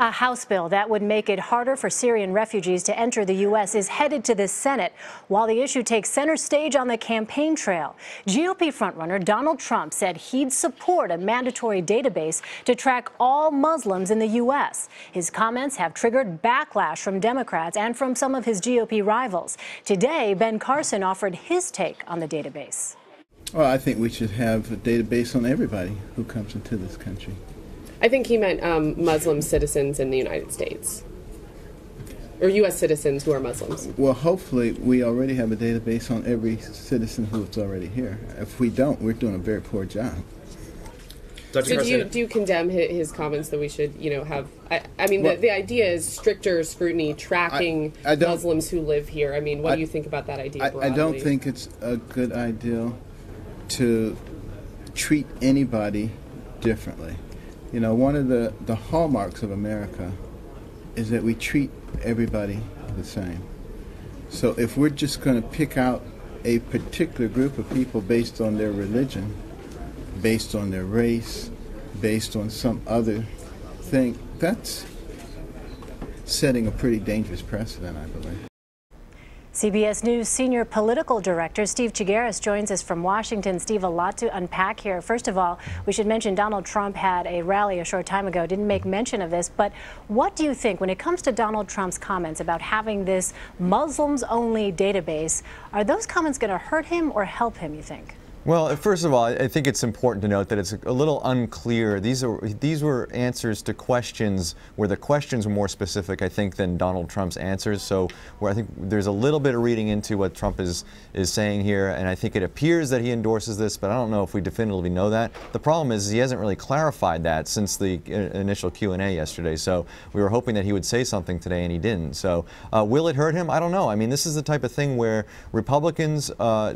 A House bill that would make it harder for Syrian refugees to enter the U.S. is headed to the Senate, while the issue takes center stage on the campaign trail. GOP frontrunner Donald Trump said he'd support a mandatory database to track all Muslims in the U.S. His comments have triggered backlash from Democrats and from some of his GOP rivals. Today, Ben Carson offered his take on the database. Well, I think we should have a database on everybody who comes into this country. I think he meant Muslim citizens in the United States, or U.S. citizens who are Muslims. Well, hopefully we already have a database on every citizen who's already here. If we don't, we're doing a very poor job. So do you condemn his comments that we should, have? I mean, the idea is stricter scrutiny, tracking Muslims who live here. I mean, what do you think about that idea broadly? I don't think it's a good idea to treat anybody differently. You know, one of the hallmarks of America is that we treat everybody the same. So if we're just going to pick out a particular group of people based on their religion, based on their race, based on some other thing, that's setting a pretty dangerous precedent, I believe. CBS News senior political director Steve Chaggaris joins us from Washington. Steve, a lot to unpack here. First of all, we should mention Donald Trump had a rally a short time ago, didn't make mention of this, but what do you think when it comes to Donald Trump's comments about having this Muslims-only database? Are those comments going to hurt him or help him, you think? Well, first of all, I think it's important to note that it's a little unclear. These were answers to questions where the questions were more specific, I think, than Donald Trump's answers. So where I think there's a little bit of reading into what Trump is saying here, and I think it appears that he endorses this, but I don't know if we definitively know that. The problem is he hasn't really clarified that since the initial Q&A yesterday. So we were hoping that he would say something today, and he didn't. So will it hurt him? I don't know. I mean, this is the type of thing where Republicans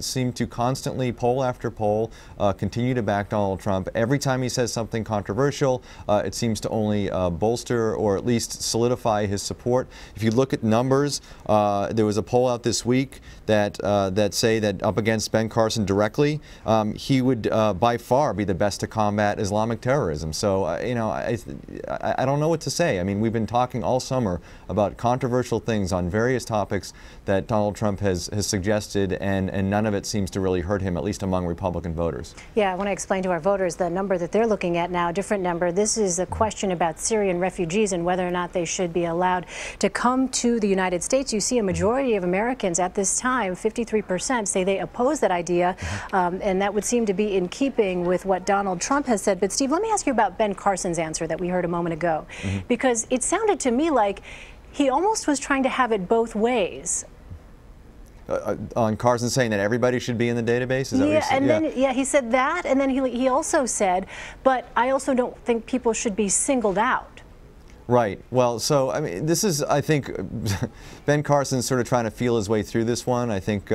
seem to constantly poll after poll continue to back Donald Trump. Every time he says something controversial, it seems to only bolster or at least solidify his support. If you look at numbers, there was a poll out this week that say that up against Ben Carson directly, he would by far be the best to combat Islamic terrorism. So I don't know what to say. I mean, we've been talking all summer about controversial things on various topics that Donald Trump has suggested, and none of it seems to really hurt him, at least among Republican voters. Yeah, I want to explain to our voters the number that they're looking at now, a different number. This is a question about Syrian refugees and whether or not they should be allowed to come to the United States. You see a majority of Americans at this time, 53%, say they oppose that idea, and that would seem to be in keeping with what Donald Trump has said. But Steve, let me ask you about Ben Carson's answer that we heard a moment ago, because it sounded to me like he almost was trying to have it both ways. On Carson saying that everybody should be in the database? Is that what you said? And then he said that, and then he also said, but I also don't think people should be singled out. Right. Well, so, I mean, this is, I think, Ben Carson's sort of trying to feel his way through this one. I think,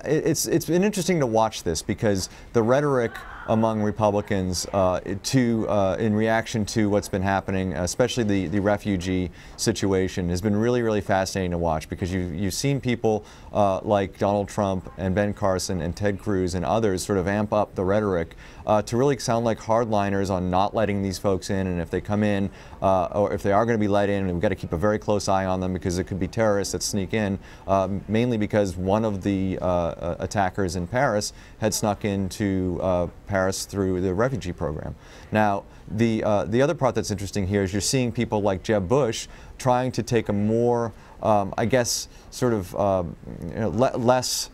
it's been interesting to watch this because the rhetoric among Republicans in reaction to what's been happening, especially the refugee situation, has been really, really fascinating to watch, because you've seen people like Donald Trump and Ben Carson and Ted Cruz and others sort of amp up the rhetoric to really sound like hardliners on not letting these folks in, and if they come in, or if they are going to be let in, we've got to keep a very close eye on them because it could be terrorists that sneak in, mainly because one of the attackers in Paris had snuck into Paris through the refugee program. Now, the other part that's interesting here is you're seeing people like Jeb Bush trying to take a more, I guess, sort of less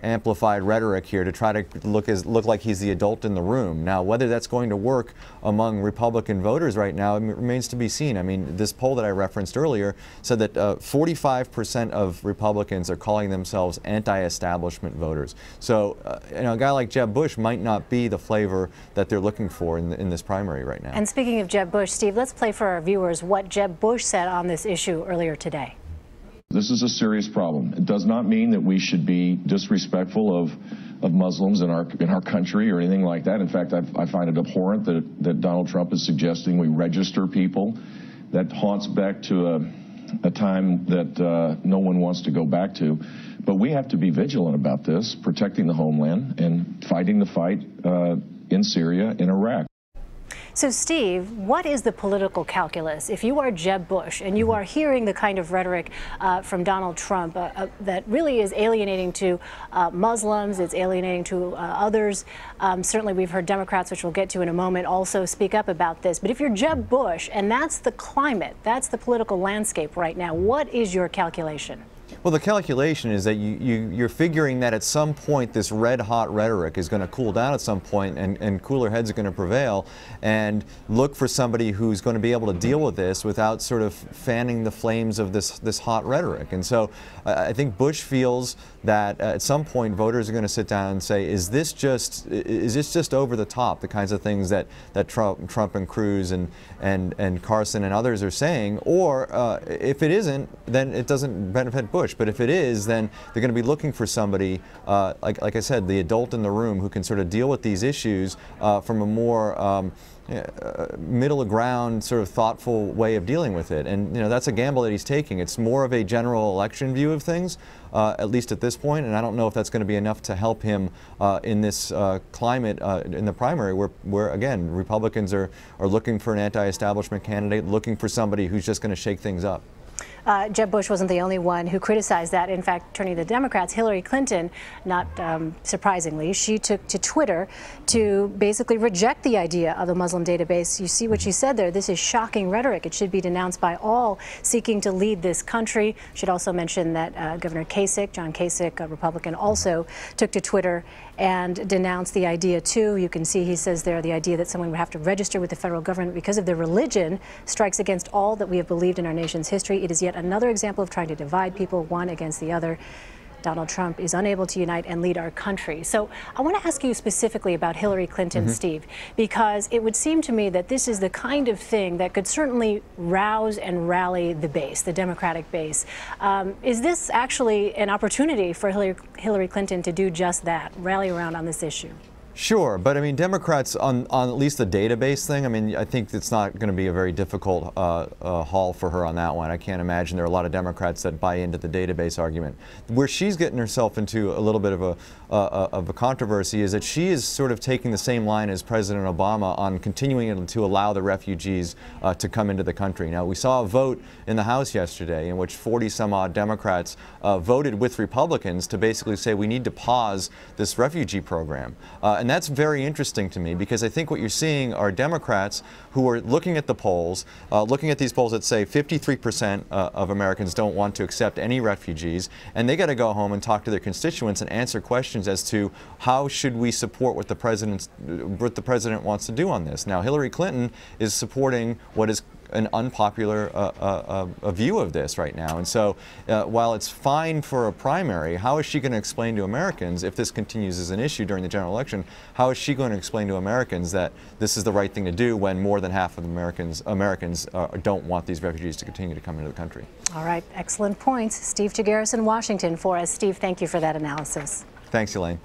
amplified rhetoric here to try to look like he's the adult in the room. Now, whether that's going to work among Republican voters right now, it remains to be seen. I mean, this poll that I referenced earlier said that 45% of Republicans are calling themselves anti-establishment voters. So, a guy like Jeb Bush might not be the flavor that they're looking for in this primary right now. And speaking of Jeb Bush, Steve, let's play for our viewers what Jeb Bush said on this issue earlier today. This is a serious problem. It does not mean that we should be disrespectful of Muslims in our country or anything like that. In fact, I find it abhorrent that Donald Trump is suggesting we register people. That haunts back to a time that no one wants to go back to. But we have to be vigilant about this, protecting the homeland and fighting the fight in Syria and Iraq. So, Steve, what is the political calculus? If you are Jeb Bush and you are hearing the kind of rhetoric from Donald Trump that really is alienating to Muslims, it's alienating to others. Certainly, we've heard Democrats, which we'll get to in a moment, also speak up about this. But if you're Jeb Bush and that's the climate, that's the political landscape right now, what is your calculation? Well, the calculation is that you're figuring that at some point this red-hot rhetoric is going to cool down at some point, and cooler heads are going to prevail, and look for somebody who's going to be able to deal with this without sort of fanning the flames of this hot rhetoric. And so I think Bush feels that at some point voters are going to sit down and say, is this just over the top, the kinds of things that Trump and Cruz and Carson and others are saying, or if it isn't, then it doesn't benefit Bush. But if it is, then they're going to be looking for somebody, like I said, the adult in the room who can sort of deal with these issues from a more middle ground, sort of thoughtful way of dealing with it. And that's a gamble that he's taking. It's more of a general election view of things, at least at this point, and I don't know if that's going to be enough to help him in this climate in the primary where again, Republicans are looking for an anti-establishment candidate, looking for somebody who's just going to shake things up. Jeb Bush wasn't the only one who criticized that. In fact, turning to the Democrats, Hillary Clinton, not surprisingly, she took to Twitter to basically reject the idea of a Muslim database. You see what she said there. This is shocking rhetoric. It should be denounced by all seeking to lead this country. Should also mention that Governor Kasich, John Kasich, a Republican, also took to Twitter and denounced the idea too. You can see he says there the idea that someone would have to register with the federal government because of their religion strikes against all that we have believed in our nation's history. It is yet another example of trying to divide people one against the other. Donald Trump is unable to unite and lead our country. So I want to ask you specifically about Hillary Clinton, Steve, because it would seem to me that this is the kind of thing that could certainly rouse and rally the base, the Democratic base. Is this actually an opportunity for Hillary Clinton to do just that, rally around on this issue? Sure, but I mean, Democrats on at least the database thing, I mean, I think it's not going to be a very difficult haul for her on that one. I can't imagine there are a lot of Democrats that buy into the database argument. Where she's getting herself into a little bit of a controversy is that she is sort of taking the same line as President Obama on continuing to allow the refugees to come into the country. Now, we saw a vote in the House yesterday in which 40-some-odd Democrats voted with Republicans to basically say we need to pause this refugee program. And that's very interesting to me because I think what you're seeing are Democrats who are looking at the polls, looking at these polls that say 53% of Americans don't want to accept any refugees, and they got to go home and talk to their constituents and answer questions as to how should we support what the president wants to do on this. Now, Hillary Clinton is supporting what is an unpopular view of this right now. And so while it's fine for a primary, how is she going to explain to Americans, if this continues as an issue during the general election, how is she going to explain to Americans that this is the right thing to do when more than half of Americans don't want these refugees to continue to come into the country? All right, excellent points. Steve Chaggaris in Washington for us. Steve, thank you for that analysis. Thanks, Elaine.